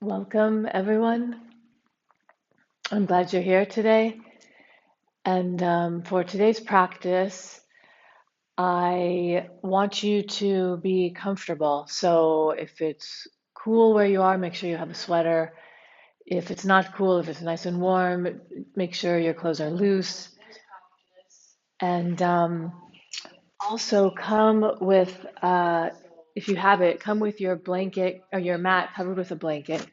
Welcome, everyone. I'm glad you're here today. And for today's practice, I want you to be comfortable. So if it's cool where you are, make sure you have a sweater. If it's not cool, if it's nice and warm, make sure your clothes are loose. And also come with, if you have it, come with your blanket or your mat covered with a blanket.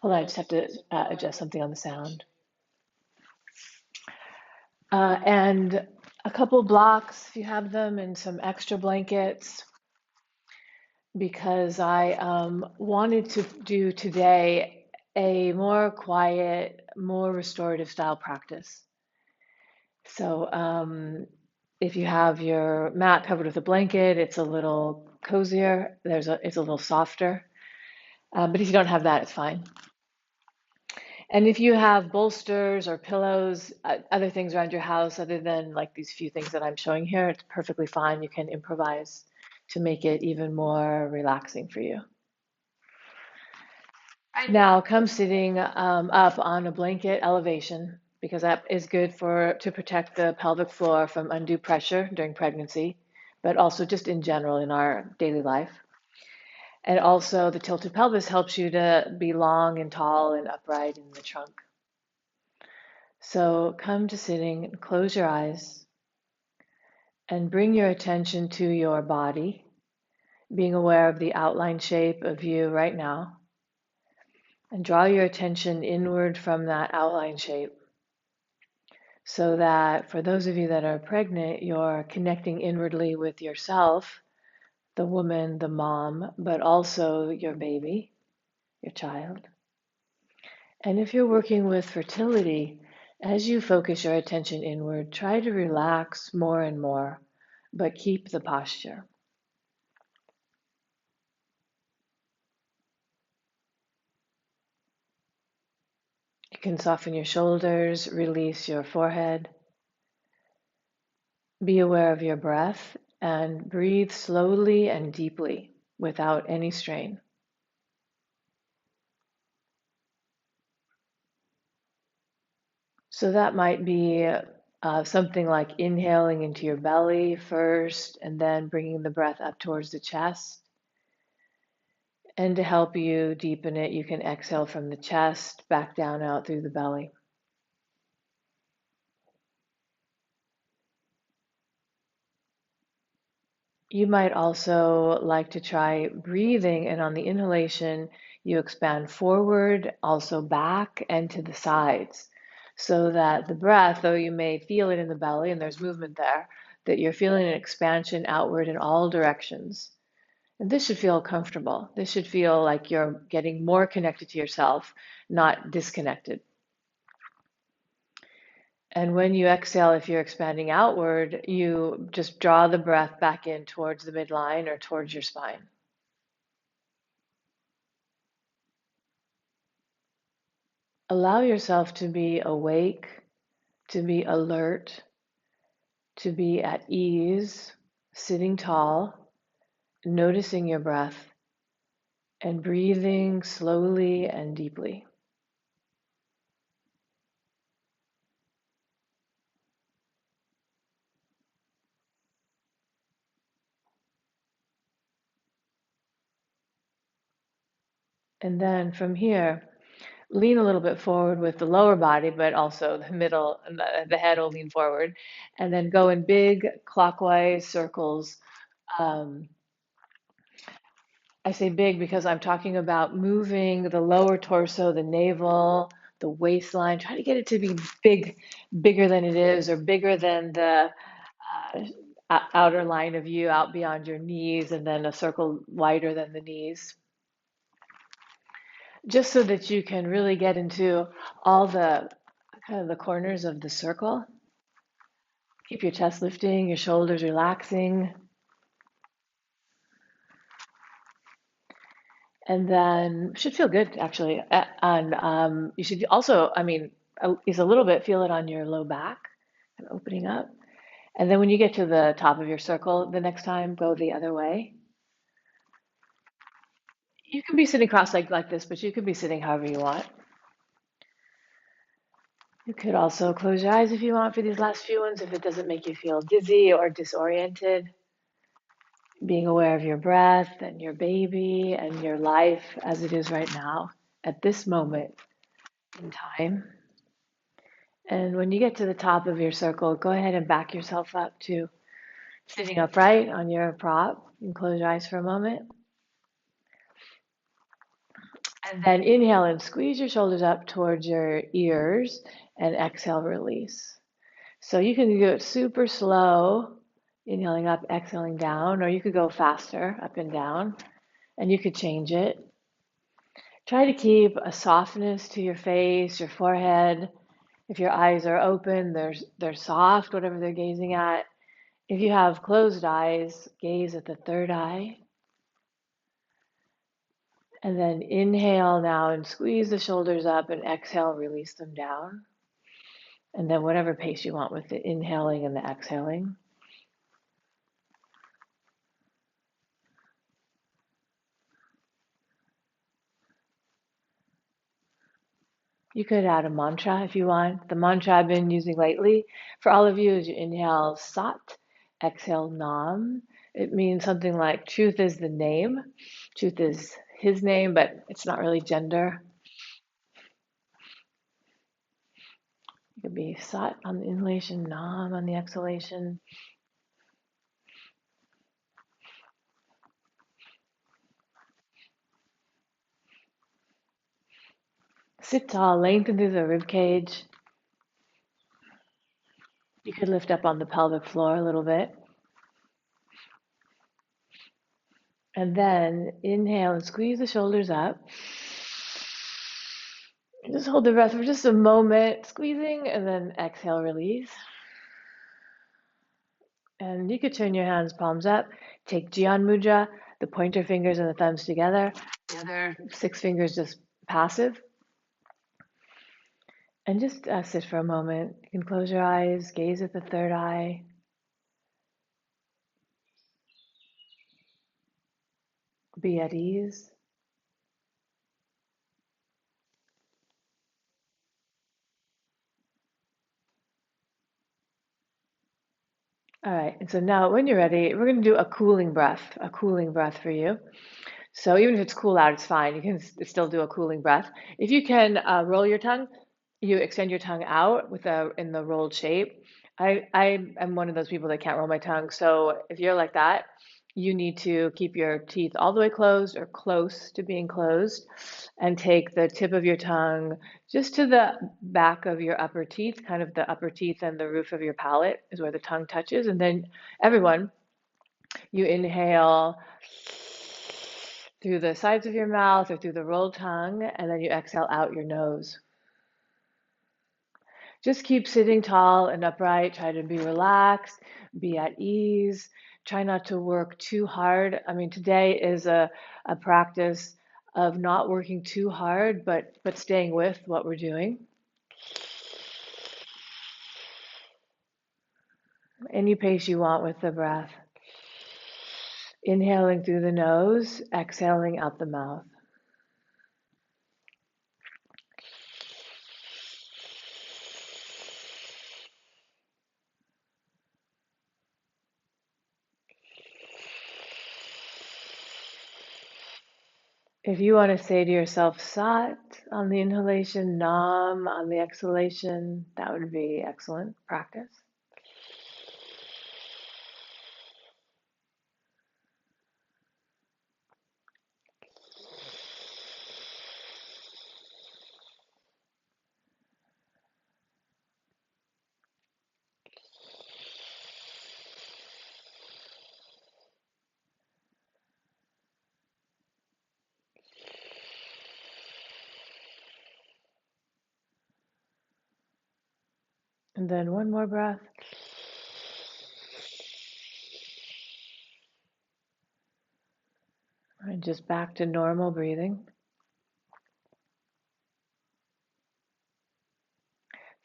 Hold on, I just have to adjust something on the sound. And a couple blocks if you have them, and some extra blankets, because I wanted to do today a more quiet, more restorative style practice. So if you have your mat covered with a blanket, it's a little cozier. It's a little softer. But if you don't have that, it's fine. And if you have bolsters or pillows, other things around your house, other than like these few things that I'm showing here, it's perfectly fine. You can improvise to make it even more relaxing for you. Now come sitting up on a blanket elevation, because that is good to protect the pelvic floor from undue pressure during pregnancy, but also just in general in our daily life. And also the tilted pelvis helps you to be long and tall and upright in the trunk. So come to sitting and close your eyes and bring your attention to your body, being aware of the outline shape of you right now. And draw your attention inward from that outline shape, so that for those of you that are pregnant, you're connecting inwardly with yourself, the woman, the mom, but also your baby, your child. And if you're working with fertility, as you focus your attention inward, try to relax more and more, but keep the posture. You can soften your shoulders, release your forehead. Be aware of your breath and breathe slowly and deeply without any strain. So that might be something like inhaling into your belly first and then bringing the breath up towards the chest. And to help you deepen it, you can exhale from the chest back down out through the belly. You might also like to try breathing, and on the inhalation, you expand forward, also back and to the sides, so that the breath, though you may feel it in the belly and there's movement there, that you're feeling an expansion outward in all directions. And this should feel comfortable. This should feel like you're getting more connected to yourself, not disconnected. And when you exhale, if you're expanding outward, you just draw the breath back in towards the midline or towards your spine. Allow yourself to be awake, to be alert, to be at ease, sitting tall, noticing your breath, and breathing slowly and deeply. And then from here, lean a little bit forward with the lower body, but also the middle, and the head will lean forward, and then go in big clockwise circles. Um, I say big because I'm talking about moving the lower torso, the navel, the waistline. Try to get it to be big, bigger than it is, or bigger than the outer line of you out beyond your knees, and then a circle wider than the knees. Just so that you can really get into all the kind of the corners of the circle. Keep your chest lifting, your shoulders relaxing. And then should feel good actually. And you should also, is a little bit feel it on your low back and opening up. And then when you get to the top of your circle, the next time, go the other way. You can be sitting cross-legged like this, but you could be sitting however you want. You could also close your eyes if you want for these last few ones, if it doesn't make you feel dizzy or disoriented. Being aware of your breath and your baby and your life as it is right now at this moment in time. And when you get to the top of your circle, go ahead and back yourself up to sitting upright on your prop and close your eyes for a moment. And then inhale and squeeze your shoulders up towards your ears and exhale, release. So you can do it super slow, inhaling up, exhaling down, or you could go faster, up and down, and you could change it. Try to keep a softness to your face, your forehead. If your eyes are open, they're soft, whatever they're gazing at. If you have closed eyes, gaze at the third eye. And then inhale now and squeeze the shoulders up, and exhale, release them down. And then whatever pace you want with the inhaling and the exhaling. You could add a mantra if you want. The mantra I've been using lately for all of you is you inhale Sat, exhale Nam. It means something like truth is the name. Truth is his name, but it's not really gender. It could be Sat on the inhalation, Nam on the exhalation. Sit tall, lengthen through the rib cage. You could lift up on the pelvic floor a little bit. And then inhale and squeeze the shoulders up. Just hold the breath for just a moment, squeezing, and then exhale, release. And you could turn your hands palms up, take Jian Mudra, the pointer fingers and the thumbs together, the other 6 fingers just passive. And just sit for a moment. You can close your eyes, gaze at the third eye. Be at ease. All right, and so now when you're ready, we're going to do a cooling breath for you. So even if it's cool out, it's fine. You can still do a cooling breath. If you can roll your tongue, you extend your tongue out with in the rolled shape. I am one of those people that can't roll my tongue. So if you're like that, you need to keep your teeth all the way closed or close to being closed, and take the tip of your tongue just to the back of your upper teeth, kind of the upper teeth and the roof of your palate is where the tongue touches. And then everyone, you inhale through the sides of your mouth or through the rolled tongue, and then you exhale out your nose. Just keep sitting tall and upright. Try to be relaxed, be at ease. Try not to work too hard. I mean, today is a practice of not working too hard, but staying with what we're doing. Any pace you want with the breath. Inhaling through the nose, exhaling out the mouth. If you want to say to yourself Sat on the inhalation, Nam on the exhalation, that would be excellent practice. And then one more breath. And just back to normal breathing.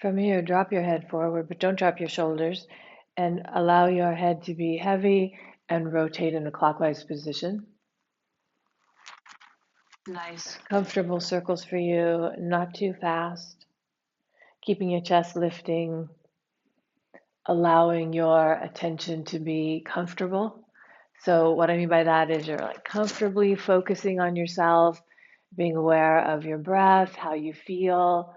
From here, drop your head forward, but don't drop your shoulders, and allow your head to be heavy and rotate in a clockwise position. Nice, comfortable circles for you, not too fast. Keeping your chest lifting, allowing your attention to be comfortable. So, what I mean by that is you're like comfortably focusing on yourself, being aware of your breath, how you feel.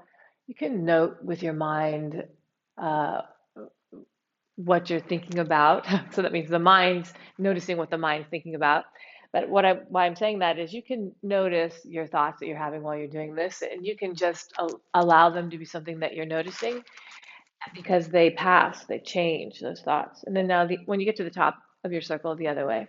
You can note with your mind uh, what you're thinking about. So that means the mind's noticing what the mind's thinking about. But why I'm saying that is you can notice your thoughts that you're having while you're doing this, and you can just allow them to be something that you're noticing because they pass, they change those thoughts. And then now when you get to the top of your circle, the other way.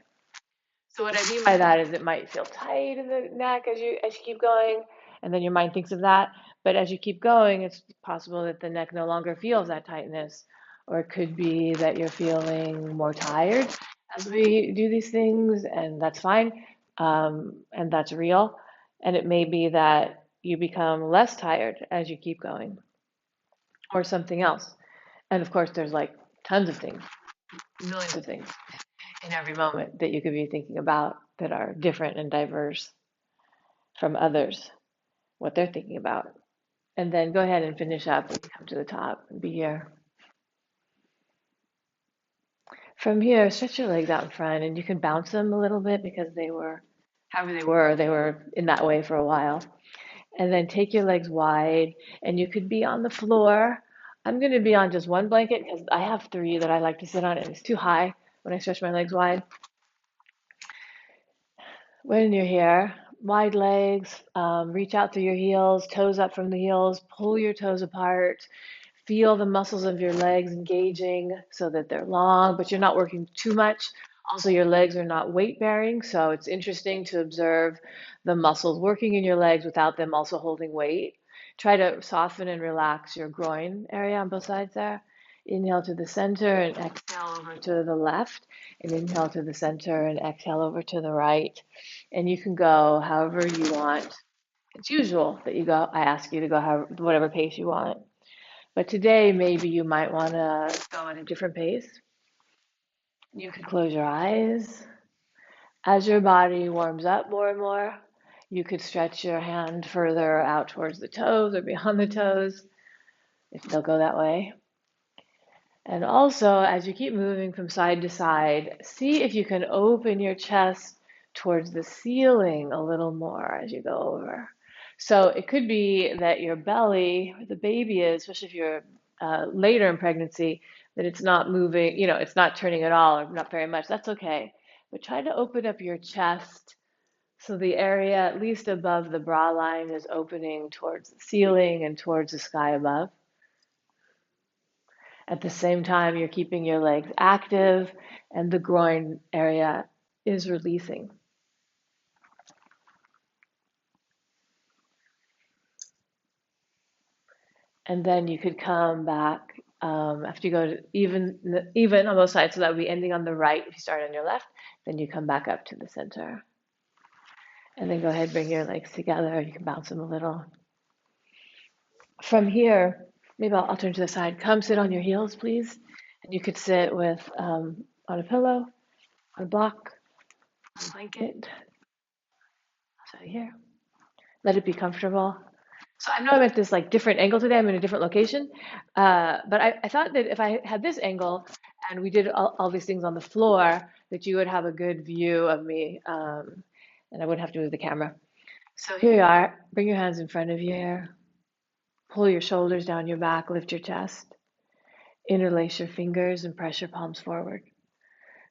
So what I mean by that is it might feel tight in the neck as you keep going, and then your mind thinks of that. But as you keep going, it's possible that the neck no longer feels that tightness, or it could be that you're feeling more tired as we do these things, and that's fine, and that's real. And it may be that you become less tired as you keep going, or something else. And of course, there's like tons of things, millions of things in every moment that you could be thinking about that are different and diverse from others, what they're thinking about. And then go ahead and finish up and come to the top and be here. From here, stretch your legs out in front and you can bounce them a little bit because they were in that way for a while. And then take your legs wide and you could be on the floor. I'm going to be on just one blanket because I have three that I like to sit on and it's too high when I stretch my legs wide. When you're here, wide legs, reach out through your heels, toes up from the heels, pull your toes apart, feel the muscles of your legs engaging so that they're long, but you're not working too much. Also, your legs are not weight bearing, so it's interesting to observe the muscles working in your legs without them also holding weight. Try to soften and relax your groin area on both sides there. Inhale to the center and exhale over to the left, and inhale to the center and exhale over to the right. And you can go however you want. It's usual that you go, I ask you to go whatever pace you want. But today, maybe you might want to go at a different pace. You could close your eyes. As your body warms up more and more, you could stretch your hand further out towards the toes or beyond the toes, if they'll go that way. And also, as you keep moving from side to side, see if you can open your chest towards the ceiling a little more as you go over. So it could be that your belly, where the baby is, especially if you're later in pregnancy, that it's not moving, it's not turning at all or not very much. That's okay. But try to open up your chest so the area, at least above the bra line, is opening towards the ceiling and towards the sky above. At the same time, you're keeping your legs active and the groin area is releasing. And then you could come back after you go to even on both sides. So that would be ending on the right if you start on your left. Then you come back up to the center. And then go ahead, bring your legs together. You can bounce them a little. From here, maybe I'll turn to the side. Come sit on your heels, please. And you could sit with on a pillow, on a block, on a blanket. So here. Let it be comfortable. So I know I'm at this like different angle today. I'm in a different location, but I thought that if I had this angle and we did all these things on the floor, that you would have a good view of me, and I wouldn't have to move the camera. So here you are. Bring your hands in front of you here. Pull your shoulders down your back. Lift your chest. Interlace your fingers and press your palms forward.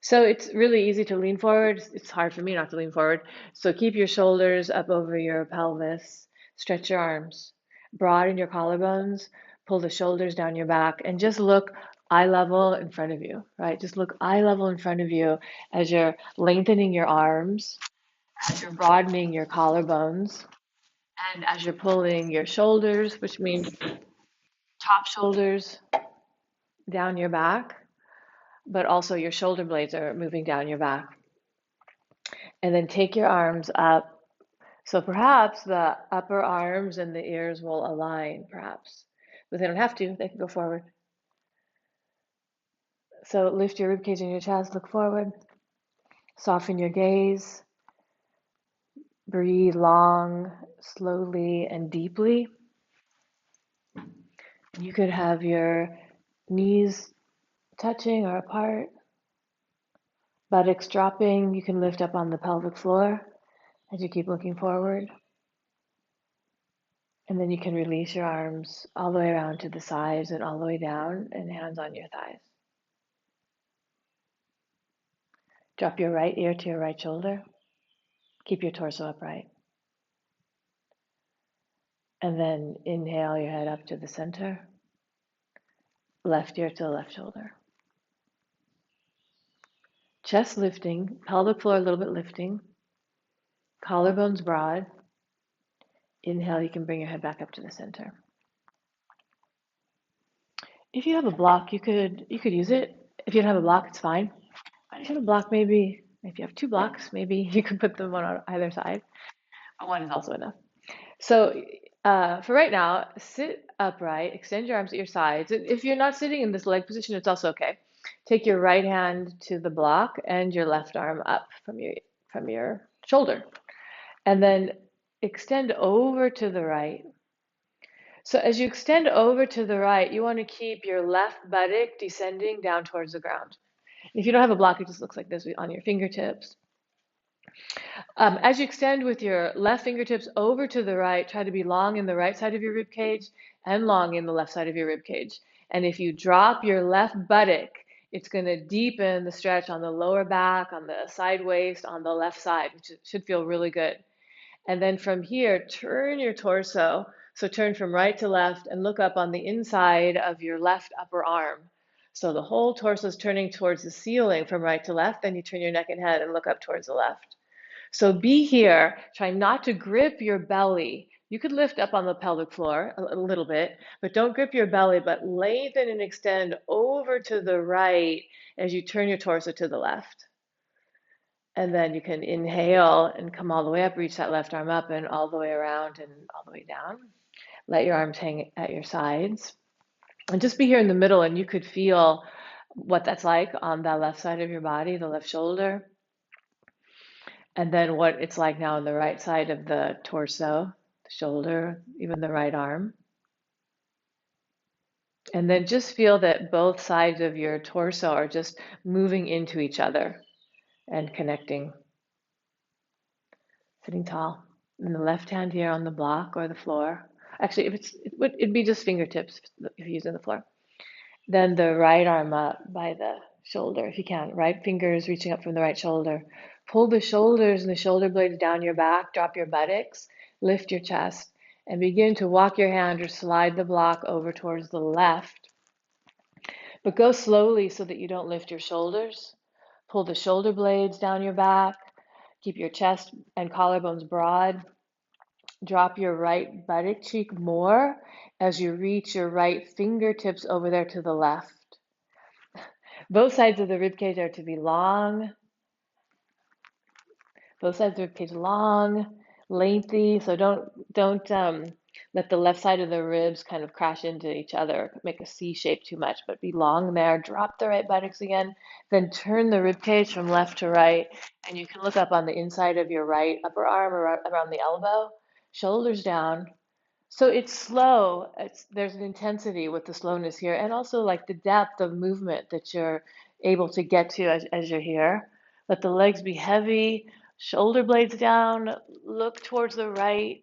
So it's really easy to lean forward. It's hard for me not to lean forward. So keep your shoulders up over your pelvis. Stretch your arms. Broaden your collarbones. Pull the shoulders down your back and just look eye level in front of you, right? Just look eye level in front of you as you're lengthening your arms, as you're broadening your collarbones, and as you're pulling your shoulders, which means top shoulders down your back, but also your shoulder blades are moving down your back. And then take your arms up. So perhaps the upper arms and the ears will align, perhaps. But they don't have to, they can go forward. So lift your ribcage and your chest, look forward. Soften your gaze. Breathe long, slowly, and deeply. You could have your knees touching or apart, buttocks dropping. You can lift up on the pelvic floor as you keep looking forward. And then you can release your arms all the way around to the sides and all the way down, and hands on your thighs. Drop your right ear to your right shoulder. Keep your torso upright. And then inhale your head up to the center. Left ear to the left shoulder. Chest lifting, pelvic floor a little bit lifting. Collarbones broad. Inhale, you can bring your head back up to the center. If you have a block, you could use it. If you don't have a block, it's fine. But if you have a block, maybe if you have two blocks, maybe you could put them on either side. One is also enough. So for right now, sit upright, extend your arms at your sides. If you're not sitting in this leg position, it's also okay. Take your right hand to the block and your left arm up from your shoulder. And then extend over to the right. So as you extend over to the right, you want to keep your left buttock descending down towards the ground. If you don't have a block, it just looks like this on your fingertips. As you extend with your left fingertips over to the right, try to be long in the right side of your rib cage and long in the left side of your rib cage. And if you drop your left buttock, it's going to deepen the stretch on the lower back, on the side waist, on the left side, which should feel really good. And then from here, turn your torso. So turn from right to left and look up on the inside of your left upper arm. So the whole torso is turning towards the ceiling from right to left. Then you turn your neck and head and look up towards the left. So be here, try not to grip your belly. You could lift up on the pelvic floor a little bit, but don't grip your belly, but lengthen and extend over to the right as you turn your torso to the left. And then you can inhale and come all the way up, reach that left arm up and all the way around and all the way down. Let your arms hang at your sides. And just be here in the middle, and you could feel what that's like on the left side of your body, the left shoulder. And then what it's like now on the right side of the torso, the shoulder, even the right arm. And then just feel that both sides of your torso are just moving into each other and connecting. Sitting tall. And the left hand here on the block or the floor. Actually, it'd be just fingertips if you're using the floor. Then the right arm up by the shoulder if you can. Right fingers reaching up from the right shoulder. Pull the shoulders and the shoulder blades down your back. Drop your buttocks. Lift your chest. And begin to walk your hand or slide the block over towards the left. But go slowly so that you don't lift your shoulders. Pull the shoulder blades down your back. Keep your chest and collarbones broad. Drop your right buttock cheek more as you reach your right fingertips over there to the left. Both sides of the ribcage are to be long. Both sides of the ribcage long, lengthy. So don't let the left side of the ribs kind of crash into each other, make a C shape too much, but be long there. Drop the right buttocks again. Then turn the ribcage from left to right, and you can look up on the inside of your right upper arm or around the elbow. Shoulders down. So it's slow. There's an intensity with the slowness here, and also like the depth of movement that you're able to get to as you're here. Let the legs be heavy, shoulder blades down, look towards the right,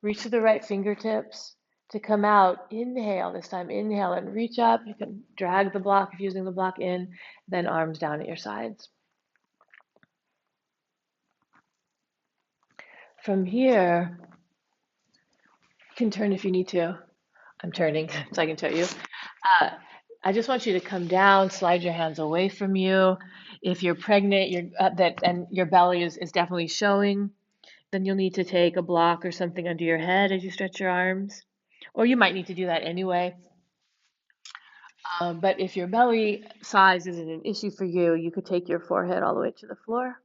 reach to the right fingertips to come out. Inhale, this time inhale and reach up. You can drag the block if you're using the block in, then arms down at your sides. From here, you can turn if you need to. I'm turning so I can show you. Uh, I just want you to come down, slide your hands away from you. If you're pregnant, and your belly is definitely showing, then you'll need to take a block or something under your head as you stretch your arms. Or you might need to do that anyway. But if your belly size isn't an issue for you, you could take your forehead all the way to the floor.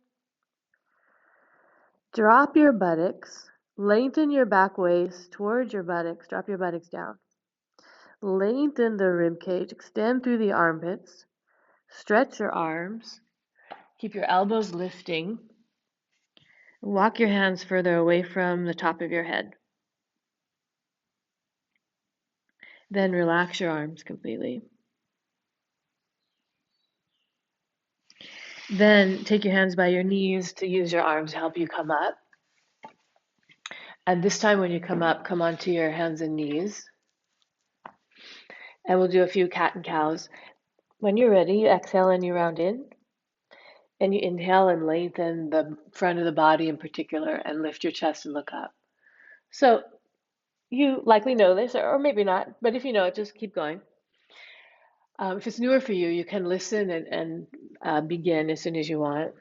Drop your buttocks, lengthen your back waist towards your buttocks, drop your buttocks down. Lengthen the rib cage, extend through the armpits, stretch your arms, keep your elbows lifting, Walk your hands further away from the top of your head. Then relax your arms completely. Then take your hands by your knees to use your arms to help you come up. And this time when you come up, come onto your hands and knees. And we'll do a few cat and cows. When you're ready, you exhale and you round in. And you inhale and lengthen the front of the body in particular and lift your chest and look up. So you likely know this, or maybe not, but if you know it, just keep going. If it's newer for you, you can listen and begin as soon as you want.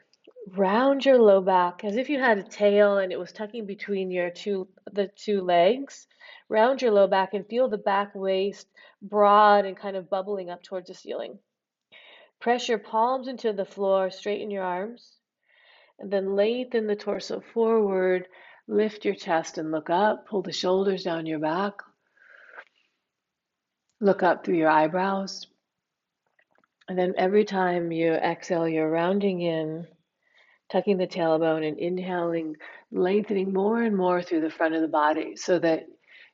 Round your low back as if you had a tail and it was tucking between the two legs. Round your low back and feel the back waist broad and kind of bubbling up towards the ceiling. Press your palms into the floor, straighten your arms, and then lengthen the torso forward. Lift your chest and look up. Pull the shoulders down your back. Look up through your eyebrows. And then every time you exhale, you're rounding in, tucking the tailbone and inhaling, lengthening more and more through the front of the body so that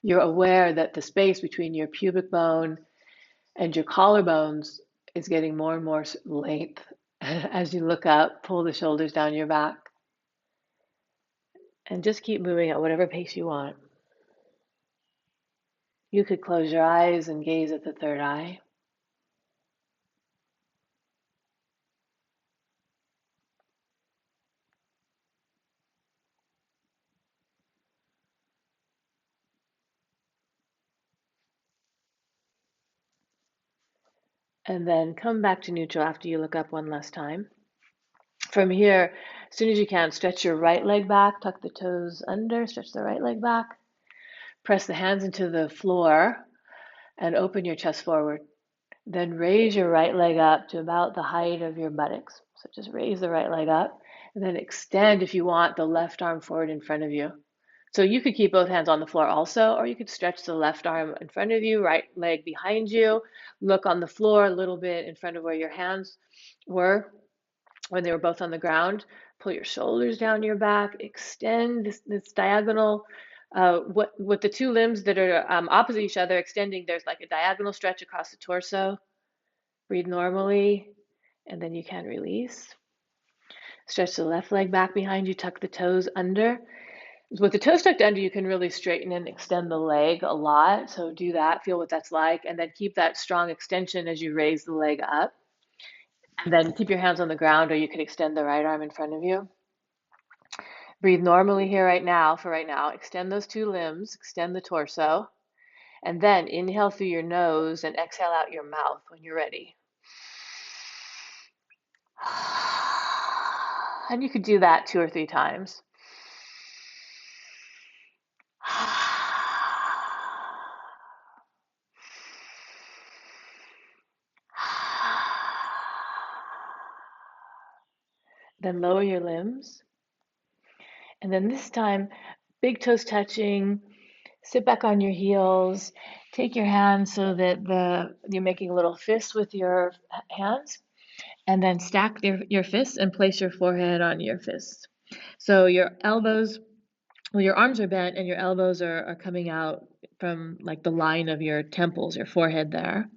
you're aware that the space between your pubic bone and your collarbones is getting more and more length. As you look up, pull the shoulders down your back and just keep moving at whatever pace you want. You could close your eyes and gaze at the third eye. And then come back to neutral after you look up one last time. From here, as soon as you can, stretch your right leg back, tuck the toes under, stretch the right leg back, press the hands into the floor, and open your chest forward. Then raise your right leg up to about the height of your buttocks. So just raise the right leg up, and then extend, if you want, the left arm forward in front of you. So you could keep both hands on the floor also, or you could stretch the left arm in front of you, right leg behind you, look on the floor a little bit in front of where your hands were when they were both on the ground. Pull your shoulders down your back, extend this diagonal. With the two limbs that are opposite each other extending, there's like a diagonal stretch across the torso. Breathe normally, and then you can release. Stretch the left leg back behind you, tuck the toes under. With the toes tucked under, you can really straighten and extend the leg a lot. So do that, feel what that's like, and then keep that strong extension as you raise the leg up. And then keep your hands on the ground, or you could extend the right arm in front of you. Breathe normally here right now, for right now. Extend those two limbs, extend the torso, and then inhale through your nose and exhale out your mouth when you're ready. And you could do that 2 or 3 times. Then lower your limbs. And then this time, big toes touching, sit back on your heels, take your hands so that you're making a little fist with your hands, and then stack your fists and place your forehead on your fists. So your elbows, well, your arms are bent and your elbows are coming out from like the line of your temples, your forehead there.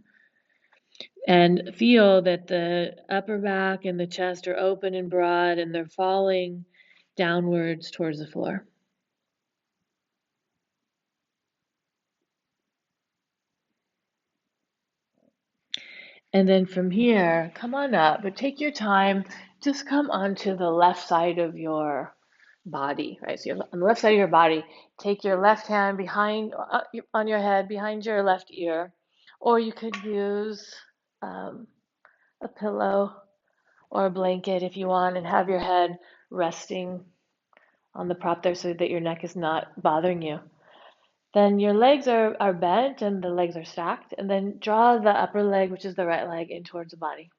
And feel that the upper back and the chest are open and broad and they're falling downwards towards the floor. And then from here, come on up, but take your time. Just come onto the left side of your body, right? So you're on the left side of your body. Take your left hand behind on your head, behind your left ear, or you could use a pillow or a blanket if you want, and have your head resting on the prop there so that your neck is not bothering you. Then your legs are bent and the legs are stacked, and then draw the upper leg, which is the right leg, in towards the body.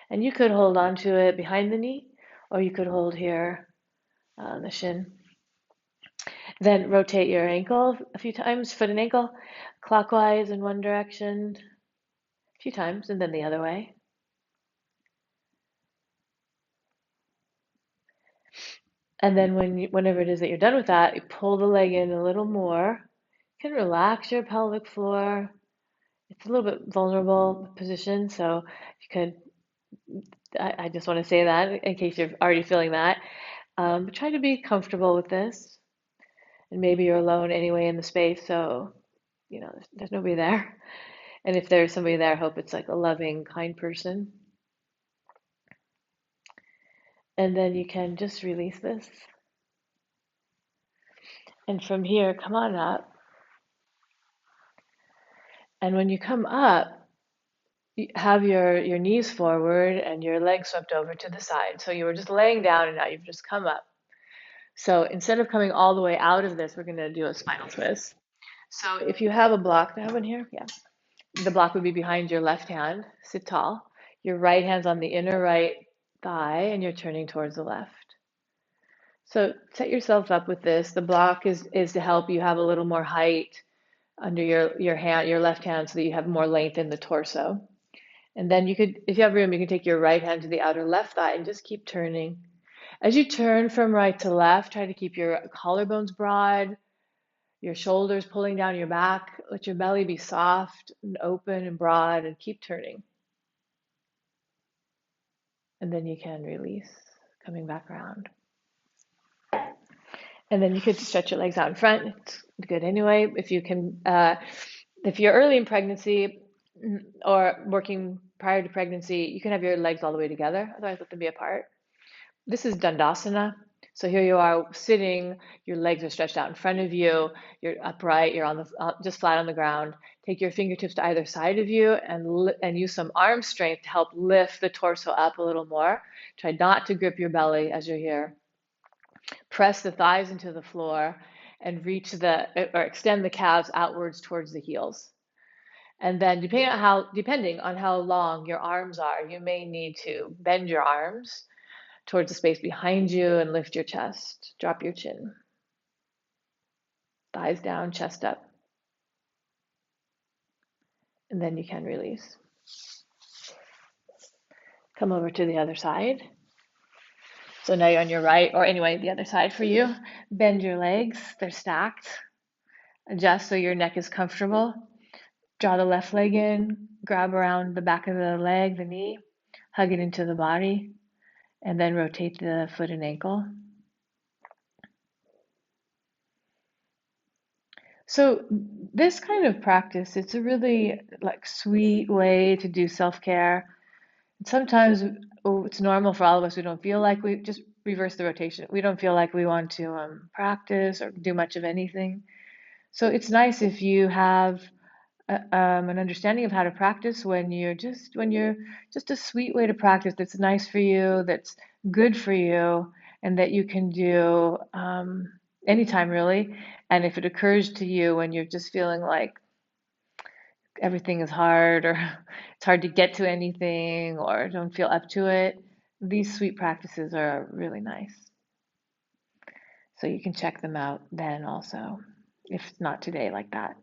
And you could hold on to it behind the knee, or you could hold here on the shin. Then rotate your ankle a few times, foot and ankle, clockwise in one direction, a few times, and then the other way. And then whenever it is that you're done with that, you pull the leg in a little more. You can relax your pelvic floor. It's a little bit vulnerable position, so you could, I just want to say that in case you're already feeling that. But try to be comfortable with this. And maybe you're alone anyway in the space, so there's nobody there. And if there's somebody there, I hope it's like a loving, kind person. And then you can just release this. And from here, come on up. And when you come up, you have your knees forward and your legs swept over to the side. So you were just laying down and now you've just come up. So instead of coming all the way out of this, we're going to do a spinal twist. So if you have a block, do I have one here? Yeah. The block would be behind your left hand. Sit tall. Your right hand's on the inner right thigh and you're turning towards the left. So set yourself up with this. The block is to help you have a little more height under your hand, your left hand, so that you have more length in the torso. And then you could, if you have room, you can take your right hand to the outer left thigh and just keep turning. As you turn from right to left, try to keep your collarbones broad, your shoulders pulling down your back. Let your belly be soft and open and broad, and keep turning. And then you can release, coming back around. And then you could stretch your legs out in front. It's good anyway. If you can, if you're early in pregnancy or working prior to pregnancy, you can have your legs all the way together. Otherwise, let them be apart. This is Dandasana. So here you are sitting, your legs are stretched out in front of you, you're upright, you're on the just flat on the ground. Take your fingertips to either side of you and use some arm strength to help lift the torso up a little more. Try not to grip your belly as you're here. Press the thighs into the floor and extend the calves outwards towards the heels. And then depending on how long your arms are, you may need to bend your arms towards the space behind you and lift your chest. Drop your chin. Thighs down, chest up. And then you can release. Come over to the other side. So now you're on your right, or anyway, the other side for you. Bend your legs, they're stacked. Adjust so your neck is comfortable. Draw the left leg in, grab around the back of the leg, the knee, hug it into the body, and then rotate the foot and ankle. So this kind of practice, it's a really like sweet way to do self-care. Sometimes it's normal for all of us. We don't feel like we just reverse the rotation. We don't feel like we want to practice or do much of anything. So it's nice if you have an understanding of how to practice when you're just a sweet way to practice that's nice for you, that's good for you, and that you can do anytime really. And if it occurs to you when you're just feeling like everything is hard or it's hard to get to anything or don't feel up to it, these sweet practices are really nice. So you can check them out then also, if it's not today like that.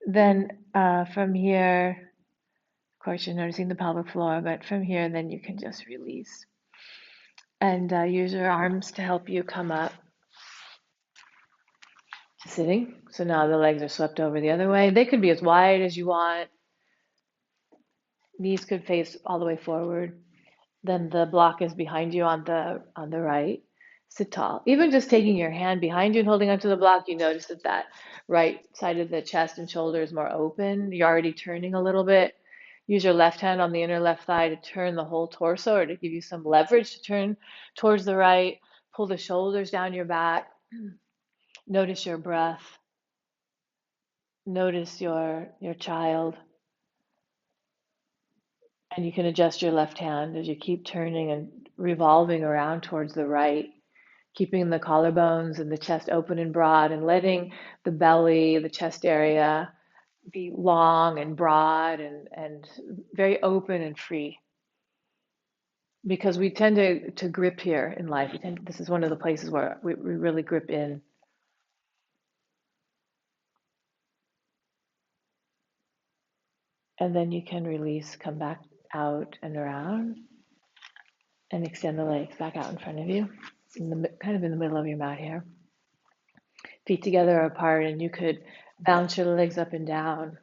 Then from here, of course, you're noticing the pelvic floor, but from here, then you can just release and use your arms to help you come up to sitting. So now the legs are swept over the other way. They could be as wide as you want. Knees could face all the way forward. Then the block is behind you on the right. Sit tall. Even just taking your hand behind you and holding onto the block, you notice that right side of the chest and shoulder is more open. You're already turning a little bit. Use your left hand on the inner left thigh to turn the whole torso or to give you some leverage to turn towards the right. Pull the shoulders down your back. Notice your breath. Notice your child. And you can adjust your left hand as you keep turning and revolving around towards the right, keeping the collarbones and the chest open and broad and letting the belly, the chest area be long and broad and very open and free. Because we tend to grip here in life. This is one of the places where we really grip in. And then you can release, come back out and around, and extend the legs back out in front of you. kind of in the middle of your mat here. Feet together or apart, and you could bounce your legs up and down,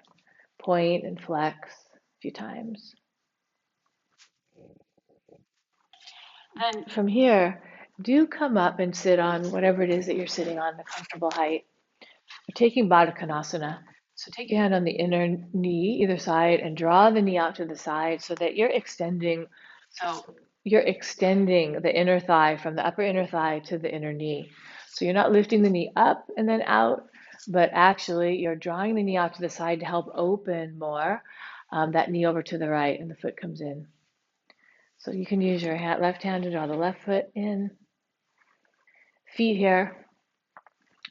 point and flex a few times. Then from here, do come up and sit on whatever it is that you're sitting on, the comfortable height. We're taking Baddha Konasana. So take your hand on the inner knee, either side, and draw the knee out to the side so that you're extending. So you're extending the inner thigh from the upper inner thigh to the inner knee. So you're not lifting the knee up and then out, but actually you're drawing the knee out to the side to help open more that knee over to the right, and the foot comes in. So you can use your left hand to draw the left foot in. Feet here,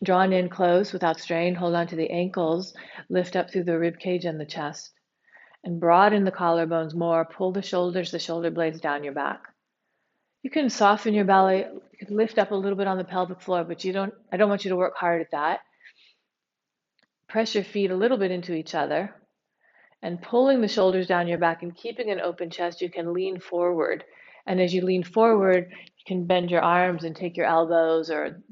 drawn in close without strain. Hold on to the ankles. Lift up through the rib cage and the chest. And broaden the collarbones more. Pull the shoulders, the shoulder blades down your back. You can soften your belly. You can lift up a little bit on the pelvic floor, but I don't want you to work hard at that. Press your feet a little bit into each other. And pulling the shoulders down your back and keeping an open chest, you can lean forward. And as you lean forward, you can bend your arms and take your elbows or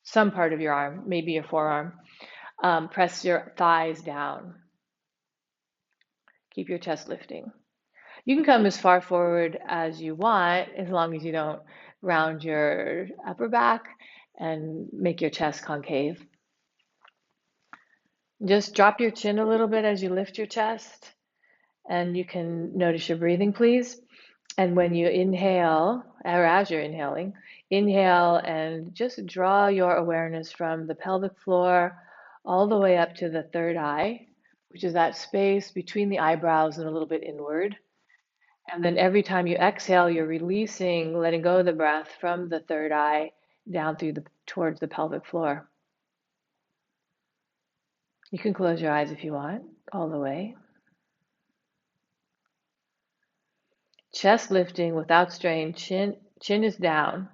some part of your arm, maybe your forearm. Press your thighs down. Keep your chest lifting. You can come as far forward as you want, as long as you don't round your upper back and make your chest concave. Just drop your chin a little bit as you lift your chest, and you can notice your breathing, please. And when you inhale, or as you're inhaling, inhale and just draw your awareness from the pelvic floor all the way up to the third eye, which is that space between the eyebrows and a little bit inward. And then every time you exhale, you're releasing, letting go of the breath from the third eye down towards the pelvic floor. You can close your eyes if you want, all the way. Chest lifting without strain, chin is down.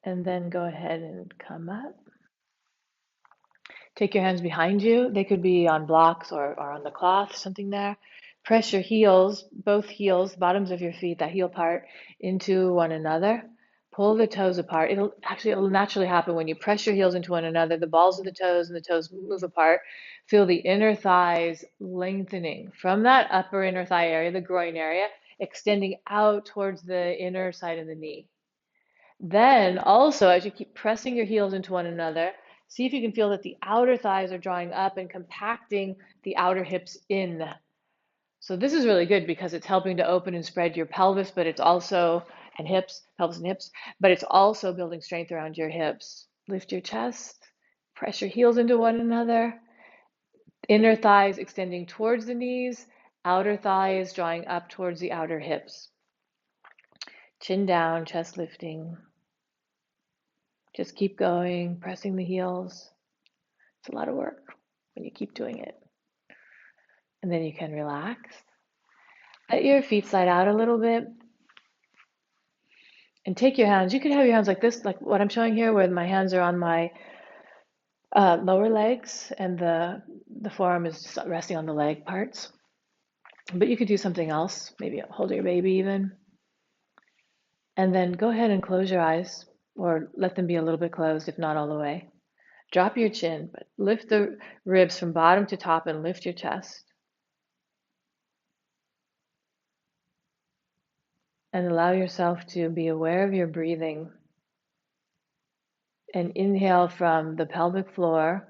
And then go ahead and come up. Take your hands behind you. They could be on blocks or on the cloth, something there. Press your heels, both heels, bottoms of your feet, that heel part, into one another. Pull the toes apart. It'll naturally happen when you press your heels into one another. The balls of the toes and the toes move apart. Feel the inner thighs lengthening from that upper inner thigh area, the groin area, extending out towards the inner side of the knee. Then also, as you keep pressing your heels into one another, see if you can feel that the outer thighs are drawing up and compacting the outer hips in. So this is really good because it's helping to open and spread your pelvis, but it's also, and hips, pelvis and hips, but it's also building strength around your hips. Lift your chest, press your heels into one another, inner thighs extending towards the knees, outer thighs drawing up towards the outer hips. Chin down, chest lifting. Just keep going, pressing the heels. It's a lot of work when you keep doing it. And then you can relax. Let your feet slide out a little bit. And take your hands. You can have your hands like this, like what I'm showing here, where my hands are on my lower legs and the forearm is just resting on the leg parts. But you could do something else, maybe hold your baby even. And then go ahead and close your eyes, or let them be a little bit closed, if not all the way. Drop your chin, but lift the ribs from bottom to top and lift your chest. And allow yourself to be aware of your breathing. And inhale from the pelvic floor.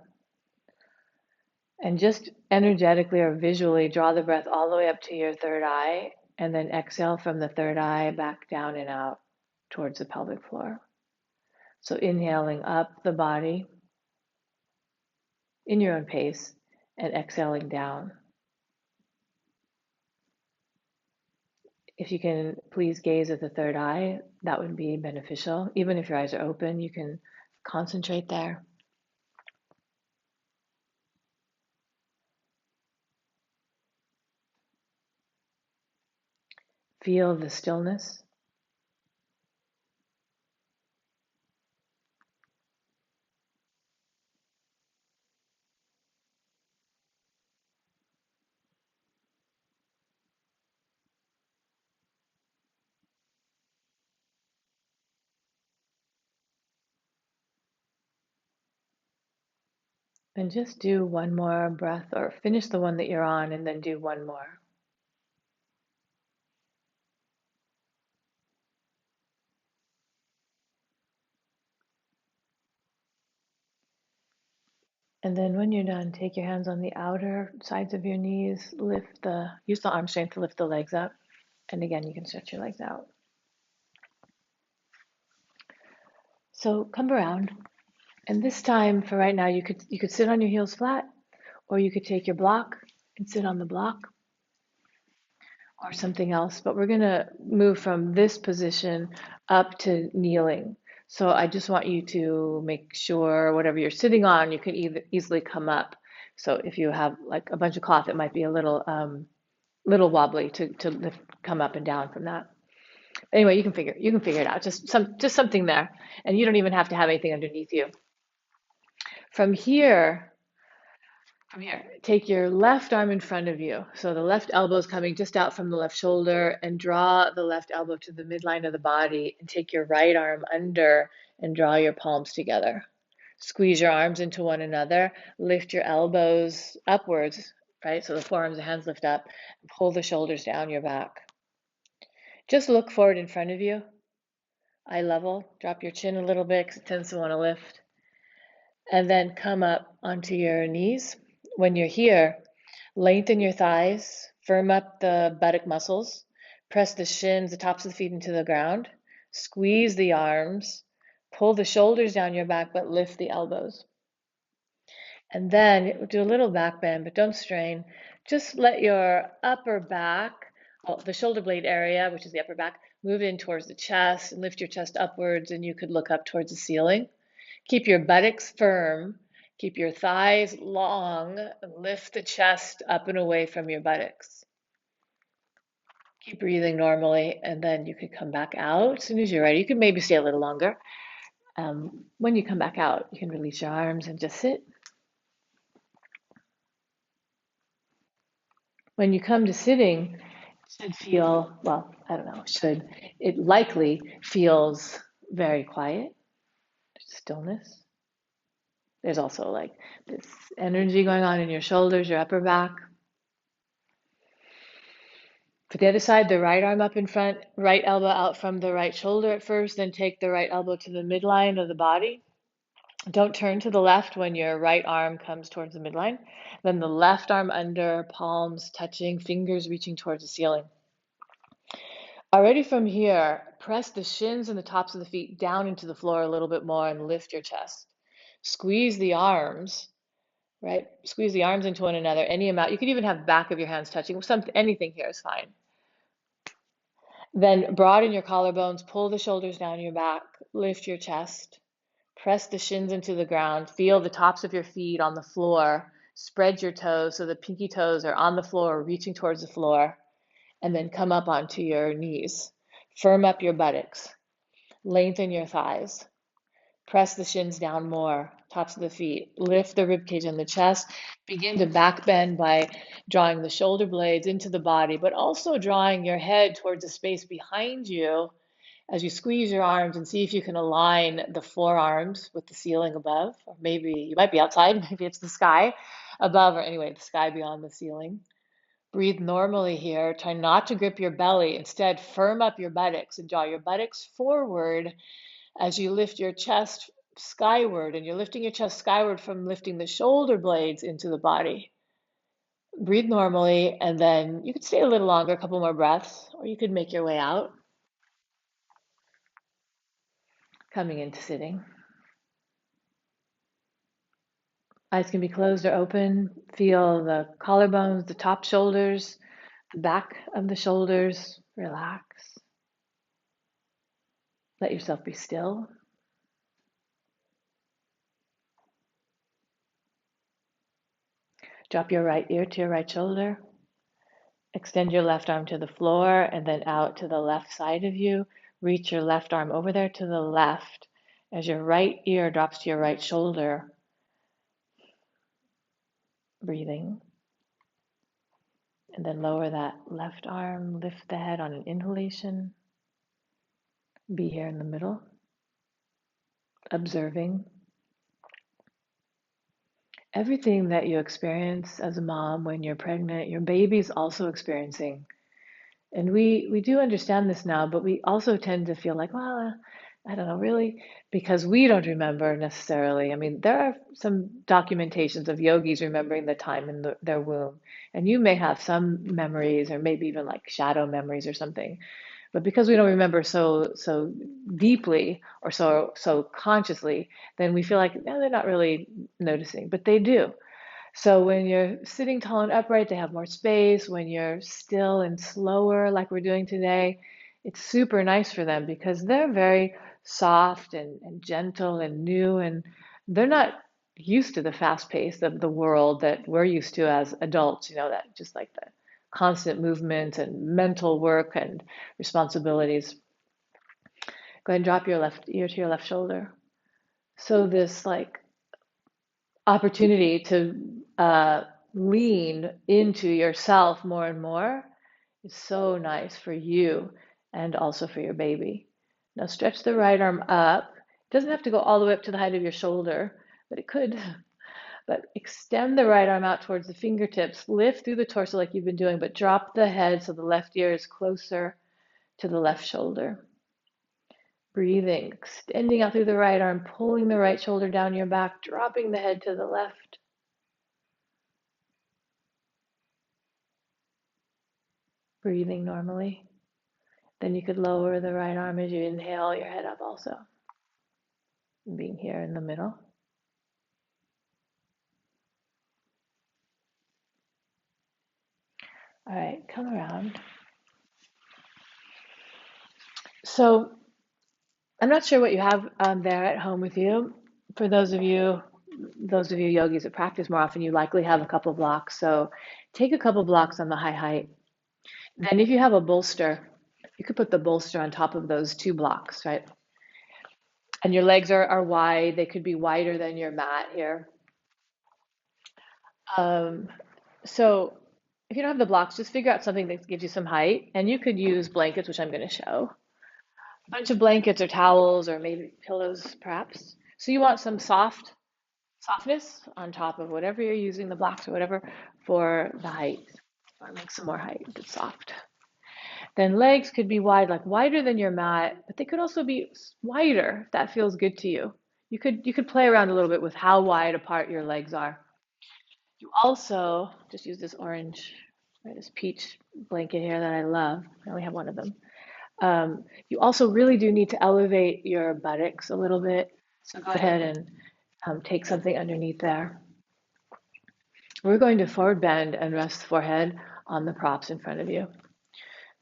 And just energetically or visually draw the breath all the way up to your third eye. And then exhale from the third eye back down and out towards the pelvic floor. So inhaling up the body in your own pace and exhaling down. If you can please gaze at the third eye, that would be beneficial. Even if your eyes are open, you can concentrate there. Feel the stillness. And just do one more breath, or finish the one that you're on and then do one more. And then when you're done, take your hands on the outer sides of your knees, use the arm strength to lift the legs up. And again, you can stretch your legs out. So come around. And this time, for right now, you could sit on your heels flat, or you could take your block and sit on the block, or something else. But we're gonna move from this position up to kneeling. So I just want you to make sure whatever you're sitting on, you can easily come up. So if you have like a bunch of cloth, it might be a little wobbly to come up and down from that. Anyway, you can figure it out. Just something there, and you don't even have to have anything underneath you. From here, From here, take your left arm in front of you. So the left elbow is coming just out from the left shoulder, and draw the left elbow to the midline of the body, and take your right arm under and draw your palms together. Squeeze your arms into one another, lift your elbows upwards, right? So the forearms and hands lift up, and pull the shoulders down your back. Just look forward in front of you, eye level. Drop your chin a little bit because it tends to want to lift. And then come up onto your knees. When you're here, lengthen your thighs, firm up the buttock muscles, press the shins, the tops of the feet into the ground, squeeze the arms, pull the shoulders down your back, but lift the elbows. And then do a little back bend, but don't strain. Just let your upper back, well, the shoulder blade area, which is the upper back, move in towards the chest and lift your chest upwards, and you could look up towards the ceiling. Keep your buttocks firm, keep your thighs long, and lift the chest up and away from your buttocks. Keep breathing normally, and then you could come back out as soon as you're ready. You could maybe stay a little longer. When you come back out, you can release your arms and just sit. When you come to sitting, it should feel, well, I don't know, it likely feels very quiet, stillness. There's also like this energy going on in your shoulders, your upper back. For the other side, the right arm up in front, right elbow out from the right shoulder at first, then take the right elbow to the midline of the body. Don't turn to the left when your right arm comes towards the midline. Then the left arm under, palms touching, fingers reaching towards the ceiling. Already from here, press the shins and the tops of the feet down into the floor a little bit more and lift your chest. Squeeze the arms, right? Squeeze the arms into one another, any amount. You could even have back of your hands touching. Anything here is fine. Then broaden your collarbones, pull the shoulders down your back, lift your chest, press the shins into the ground, feel the tops of your feet on the floor, spread your toes so the pinky toes are on the floor, reaching towards the floor, and then come up onto your knees. Firm up your buttocks, lengthen your thighs, press the shins down more, tops of the feet, lift the rib cage and the chest, begin to back bend by drawing the shoulder blades into the body, but also drawing your head towards the space behind you as you squeeze your arms, and see if you can align the forearms with the ceiling above, or maybe you might be outside, maybe it's the sky above, or anyway, the sky beyond the ceiling. Breathe normally here. Try not to grip your belly. Instead, firm up your buttocks and draw your buttocks forward as you lift your chest skyward, and you're lifting your chest skyward from lifting the shoulder blades into the body. Breathe normally, and then you could stay a little longer, a couple more breaths, or you could make your way out, coming into sitting. Eyes can be closed or open. Feel the collarbones, the top shoulders, the back of the shoulders. Relax. Let yourself be still. Drop your right ear to your right shoulder. Extend your left arm to the floor and then out to the left side of you. Reach your left arm over there to the left as your right ear drops to your right shoulder. Breathing. And then lower that left arm, lift the head on an inhalation. Be here in the middle, observing everything that you experience as a mom when you're pregnant, your baby's also experiencing. And we do understand this now, but we also tend to feel like, well, I don't know, really, because we don't remember necessarily. I mean, there are some documentations of yogis remembering the time in their womb, and you may have some memories, or maybe even like shadow memories or something. But because we don't remember so deeply or so consciously, then we feel like, no, they're not really noticing, but they do. So when you're sitting tall and upright, they have more space. When you're still and slower, like we're doing today, it's super nice for them because they're very soft and gentle and new, and they're not used to the fast pace of the world that we're used to as adults, that just like the constant movement and mental work and responsibilities. Go ahead and drop your left ear to your left shoulder. So this like opportunity to lean into yourself more and more is so nice for you and also for your baby. Now stretch the right arm up. It doesn't have to go all the way up to the height of your shoulder, but it could. But extend the right arm out towards the fingertips. Lift through the torso like you've been doing, but drop the head so the left ear is closer to the left shoulder. Breathing, extending out through the right arm, pulling the right shoulder down your back, dropping the head to the left. Breathing normally. Then you could lower the right arm as you inhale your head up also. Being here in the middle. All right, come around. So I'm not sure what you have there at home with you. For those of you yogis that practice more often, you likely have a couple blocks. So take a couple blocks on the high height. Then if you have a bolster, you could put the bolster on top of those 2 blocks, right? And your legs are wide. They could be wider than your mat here. Um, so if you don't have the blocks, just figure out something that gives you some height. And you could use blankets, which I'm going to show. A bunch of blankets or towels or maybe pillows, perhaps. So you want some softness on top of whatever you're using, the blocks or whatever, for the height. Or make some more height that's soft. Then legs could be wide, like wider than your mat, but they could also be wider if that feels good to you. You could play around a little bit with how wide apart your legs are. You also just use this orange, or this peach blanket here that I love. I only have one of them. You also really do need to elevate your buttocks a little bit. So go ahead and take something underneath there. We're going to forward bend and rest the forehead on the props in front of you.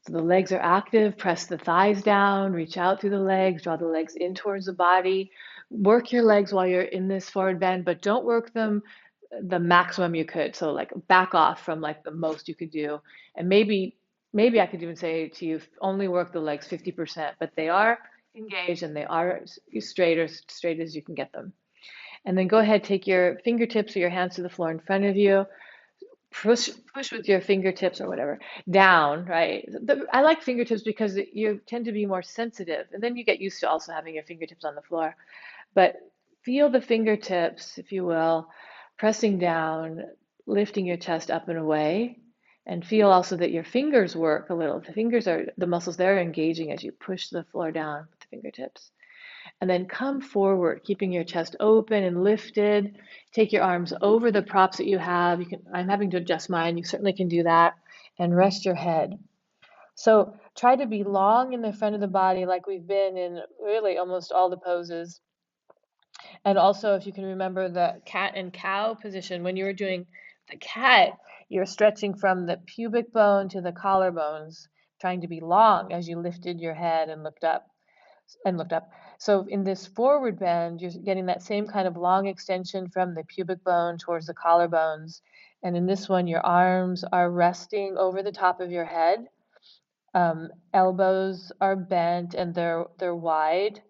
So the legs are active, press the thighs down, reach out through the legs, draw the legs in towards the body. Work your legs while you're in this forward bend, but don't work them the maximum you could. So like back off from like the most you could do. And maybe I could even say to you, only work the legs 50%, but they are engaged and they are straight or straight as you can get them. And then go ahead, take your fingertips or your hands to the floor in front of you. Push with your fingertips or whatever down, right? I like fingertips because you tend to be more sensitive, and then you get used to also having your fingertips on the floor. But feel the fingertips, if you will, pressing down, lifting your chest up and away, and feel also that your fingers work a little. The fingers are the muscles they're engaging as you push the floor down with the fingertips. And then come forward, keeping your chest open and lifted. Take your arms over the props that you have. I'm having to adjust mine. You certainly can do that. And rest your head. So try to be long in the front of the body like we've been in really almost all the poses. And also, if you can remember the cat and cow position, when you were doing the cat, you're stretching from the pubic bone to the collarbones, trying to be long as you lifted your head and looked up. and looked up. So in this forward bend, you're getting that same kind of long extension from the pubic bone towards the collarbones. And in this one, your arms are resting over the top of your head. Elbows are bent and they're wide.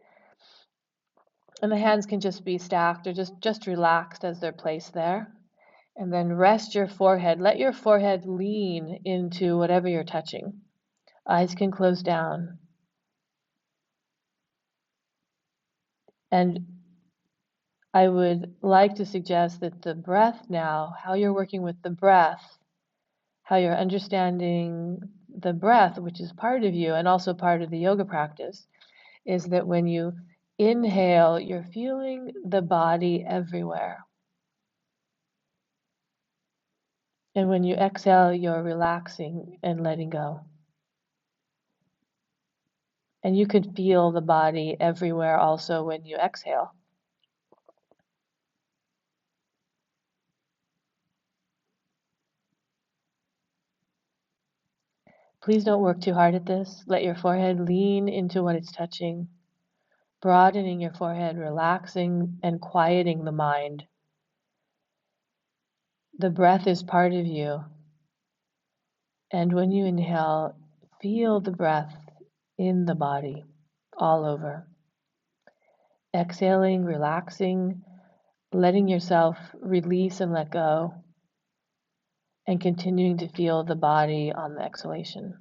And the hands can just be stacked or just relaxed as they're placed there. And then rest your forehead. Let your forehead lean into whatever you're touching. Eyes can close down. And I would like to suggest that the breath now, how you're working with the breath, how you're understanding the breath, which is part of you and also part of the yoga practice, is that when you inhale, you're feeling the body everywhere. And when you exhale, you're relaxing and letting go. And you can feel the body everywhere also when you exhale. Please don't work too hard at this. Let your forehead lean into what it's touching, broadening your forehead, relaxing and quieting the mind. The breath is part of you. And when you inhale, feel the breath in the body, all over. Exhaling, relaxing, letting yourself release and let go, and continuing to feel the body on the exhalation.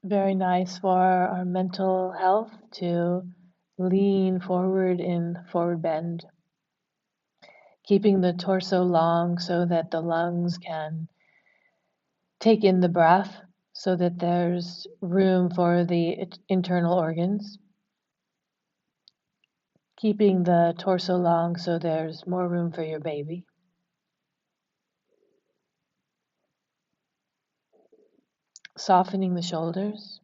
Very nice for our mental health to lean forward in forward bend, keeping the torso long so that the lungs can take in the breath so that there's room for the internal organs. Keeping the torso long so there's more room for your baby. Softening the shoulders.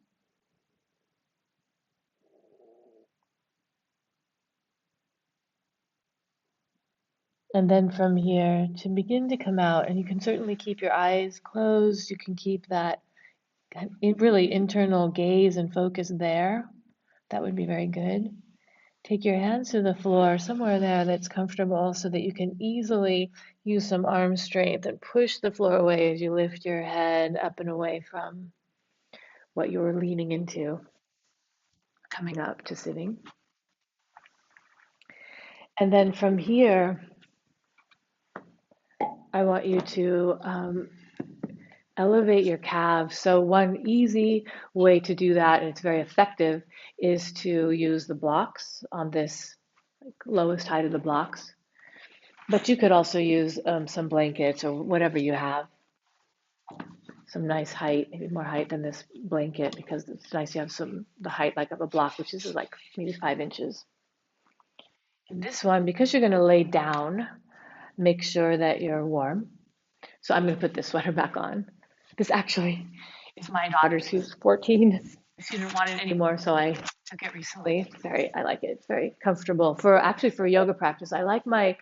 And then from here to begin to come out, and you can certainly keep your eyes closed. You can keep that really internal gaze and focus there. That would be very good. Take your hands to the floor, somewhere there that's comfortable so that you can easily use some arm strength and push the floor away as you lift your head up and away from what you were leaning into, coming up to sitting. And then from here, I want you to elevate your calves. So one easy way to do that, and it's very effective, is to use the blocks on this lowest height of the blocks. But you could also use some blankets or whatever you have. Some nice height, maybe more height than this blanket, because it's nice you have the height like of a block, which is like maybe 5 inches. In this one, because you're going to lay down, make sure that you're warm. So I'm going to put this sweater back on. This actually is my daughter's, who's 14. She didn't want it anymore, so I took it recently. I like it. It's very comfortable for yoga practice. I like my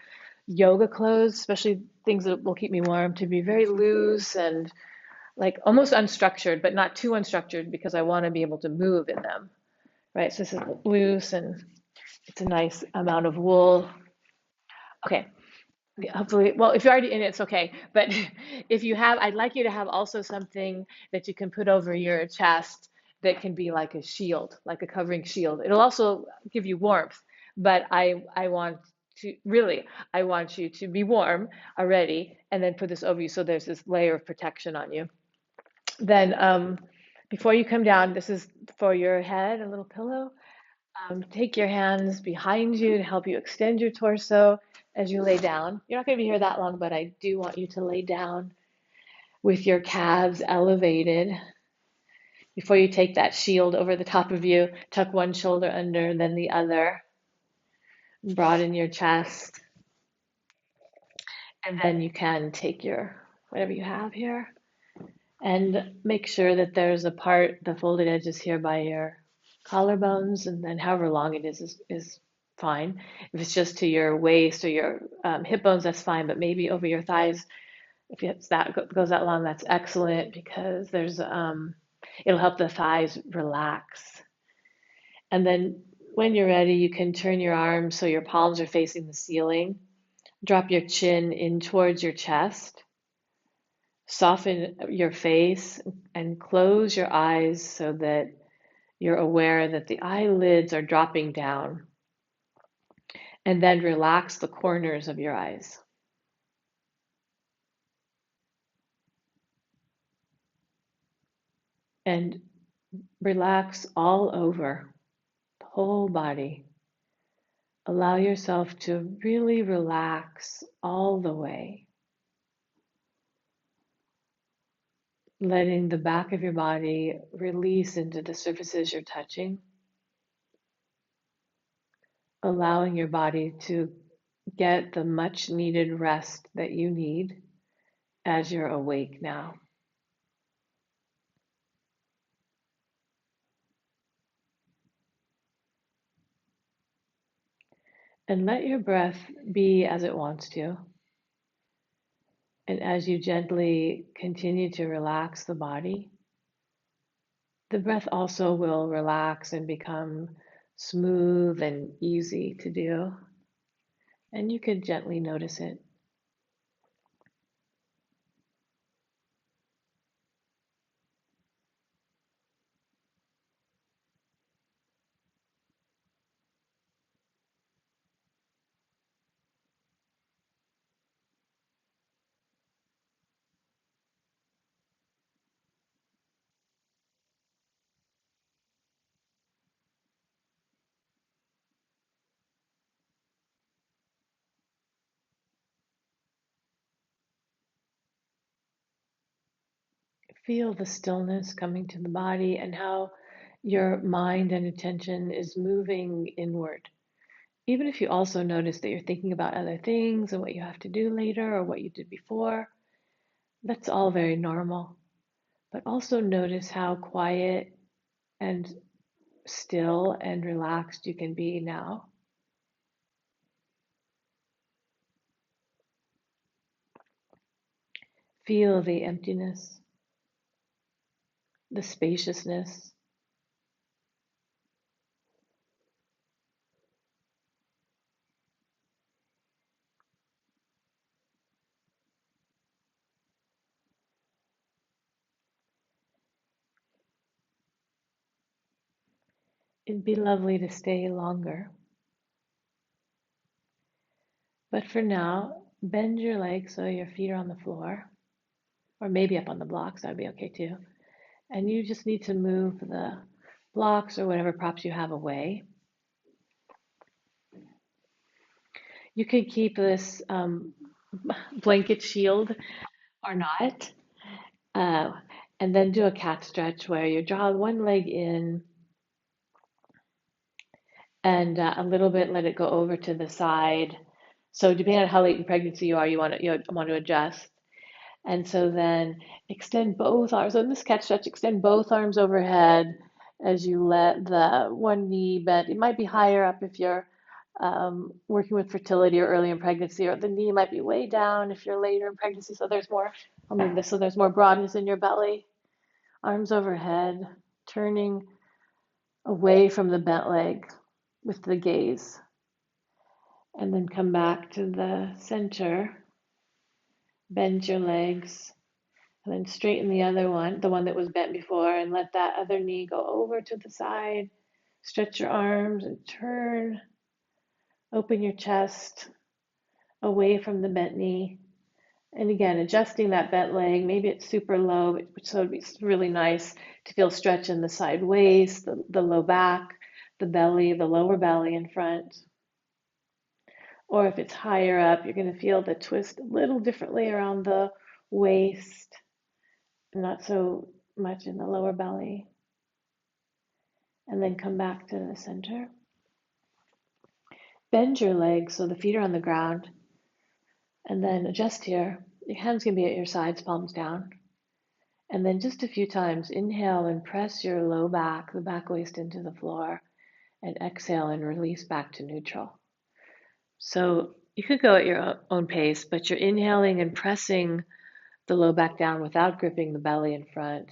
yoga clothes, especially things that will keep me warm, to be very loose and like almost unstructured, but not too unstructured because I want to be able to move in them, right? So this is loose and it's a nice amount of wool. Okay, hopefully, well, if you're already in it, it's okay. But if you have, I'd like you to have also something that you can put over your chest that can be like a shield, like a covering shield. It'll also give you warmth, but I want I want you to be warm already and then put this over you so there's this layer of protection on you. Then before you come down, this is for your head, a little pillow. Take your hands behind you to help you extend your torso as you lay down. You're not going to be here that long, but I do want you to lay down with your calves elevated. Before you take that shield over the top of you, tuck one shoulder under, then the other. Broaden your chest. And then you can take your whatever you have here and make sure that there's a part, the folded edges here by your collarbones, and then however long it is fine. If it's just to your waist or your hip bones, that's fine, but maybe over your thighs, if it's goes that long, that's excellent because it'll help the thighs relax. And then when you're ready, you can turn your arms so your palms are facing the ceiling. Drop your chin in towards your chest. Soften your face and close your eyes so that you're aware that the eyelids are dropping down. And then relax the corners of your eyes. And relax all over the whole body. Allow yourself to really relax all the way. Letting the back of your body release into the surfaces you're touching. Allowing your body to get the much needed rest that you need as you're awake now. And let your breath be as it wants to. And as you gently continue to relax the body, the breath also will relax and become smooth and easy to do. And you could gently notice it. Feel the stillness coming to the body and how your mind and attention is moving inward. Even if you also notice that you're thinking about other things and what you have to do later or what you did before, that's all very normal. But also notice how quiet and still and relaxed you can be now. Feel the emptiness, the spaciousness. It'd be lovely to stay longer. But for now, bend your legs so your feet are on the floor, or maybe up on the blocks, that'd be okay too. And you just need to move the blocks or whatever props you have away. You could keep this blanket shield or not, uh, and then do a cat stretch where you draw one leg in and a little bit let it go over to the side. So depending on how late in pregnancy you are, you want to adjust. And so then extend both arms. So in this cat stretch, extend both arms overhead as you let the one knee bend. It might be higher up if you're working with fertility or early in pregnancy, or the knee might be way down if you're later in pregnancy. So there's more, I'll move this so there's more broadness in your belly. Arms overhead, turning away from the bent leg with the gaze. And then come back to the center. Bend your legs. And then straighten the other one, the one that was bent before, and let that other knee go over to the side. Stretch your arms and turn. Open your chest away from the bent knee. And again, adjusting that bent leg. Maybe it's super low, so it'd be really nice to feel stretch in the side waist, the low back, the belly, the lower belly in front. Or if it's higher up, you're going to feel the twist a little differently around the waist, not so much in the lower belly. And then come back to the center. Bend your legs so the feet are on the ground. And then adjust here. Your hands can be at your sides, palms down. And then just a few times, inhale and press your low back, the back waist into the floor. And exhale and release back to neutral. So you could go at your own pace, but you're inhaling and pressing the low back down without gripping the belly in front.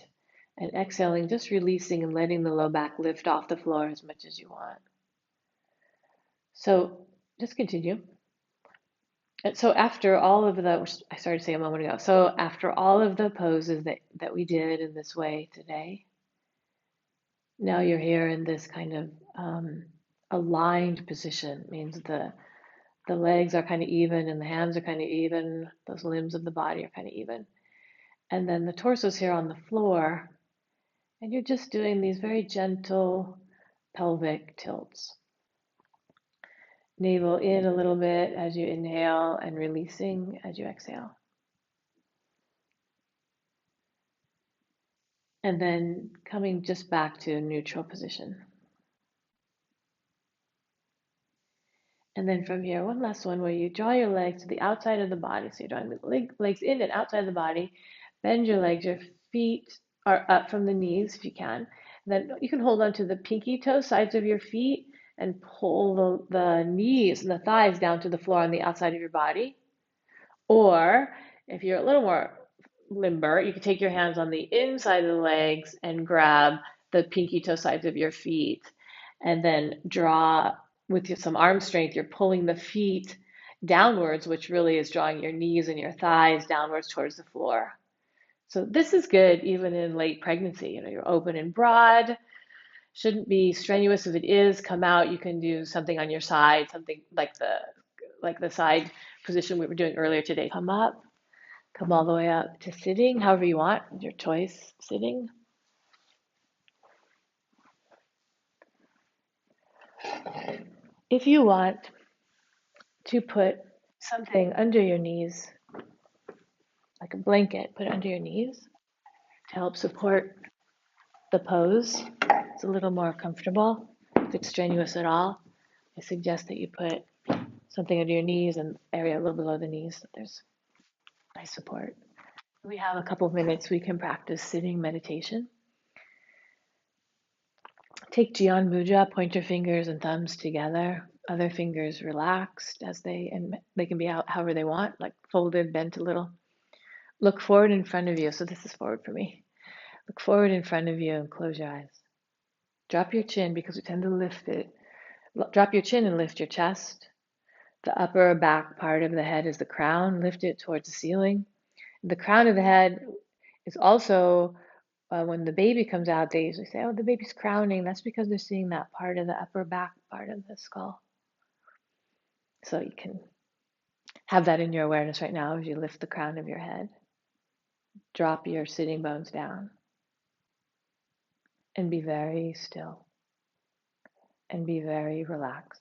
And exhaling, just releasing and letting the low back lift off the floor as much as you want. So just continue. And so after all of the, which I started to say a moment ago, so after all of the poses that we did in this way today, now you're here in this kind of aligned position. It means the legs are kind of even and the hands are kind of even. Those limbs of the body are kind of even. And then the torso's here on the floor. And you're just doing these very gentle pelvic tilts. Navel in a little bit as you inhale and releasing as you exhale. And then coming just back to neutral position. And then from here, one last one where you draw your legs to the outside of the body. So you're drawing the legs in and outside of the body. Bend your legs. Your feet are up from the knees if you can. And then you can hold on to the pinky toe sides of your feet and pull the knees and the thighs down to the floor on the outside of your body. Or if you're a little more limber, you can take your hands on the inside of the legs and grab the pinky toe sides of your feet and then draw with some arm strength. You're pulling the feet downwards, which really is drawing your knees and your thighs downwards towards the floor. So this is good even in late pregnancy. You're open and broad. Shouldn't be strenuous. If it is, come out. You can do something on your side, something like the side position we were doing earlier today. Come up, come all the way up to sitting, however you want, your choice, sitting. If you want to put something under your knees, like a blanket, put it under your knees to help support the pose. It's a little more comfortable. If it's strenuous at all, I suggest that you put something under your knees and area a little below the knees so there's nice support. We have a couple of minutes we can practice sitting meditation. Take Jian Mudra, point your fingers and thumbs together, other fingers relaxed and they can be out however they want, like folded, bent a little. Look forward in front of you. So this is forward for me. Look forward in front of you and close your eyes. Drop your chin because we tend to lift it. Drop your chin and lift your chest. The upper back part of the head is the crown. Lift it towards the ceiling. The crown of the head is also, when the baby comes out, they usually say, oh, the baby's crowning. That's because they're seeing that part of the upper back part of the skull. So you can have that in your awareness right now as you lift the crown of your head. Drop your sitting bones down and be very still and be very relaxed.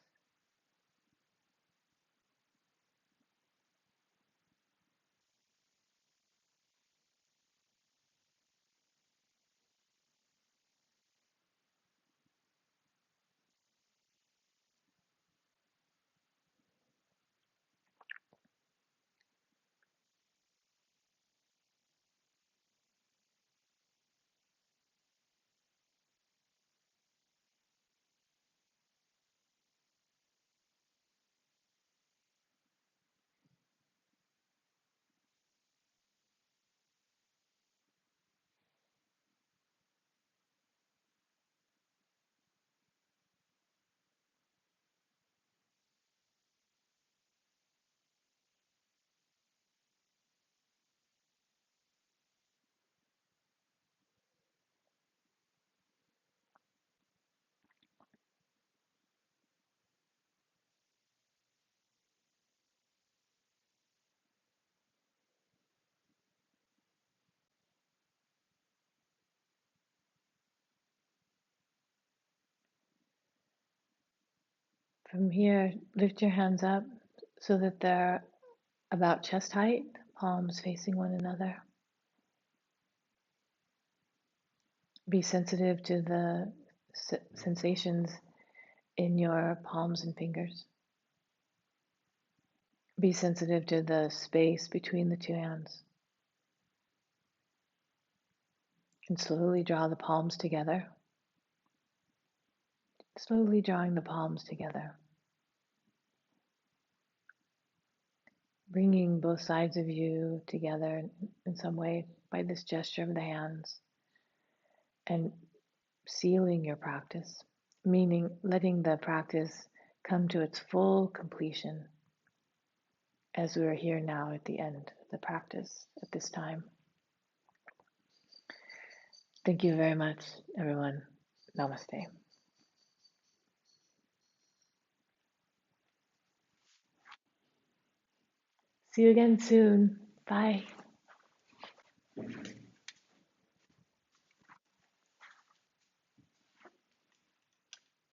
From here, lift your hands up so that they're about chest height, palms facing one another. Be sensitive to the sensations in your palms and fingers. Be sensitive to the space between the two hands. And slowly draw the palms together. Slowly drawing the palms together. Bringing both sides of you together in some way by this gesture of the hands. And sealing your practice, meaning letting the practice come to its full completion as we are here now at the end of the practice at this time. Thank you very much, everyone. Namaste. See you again soon. Bye.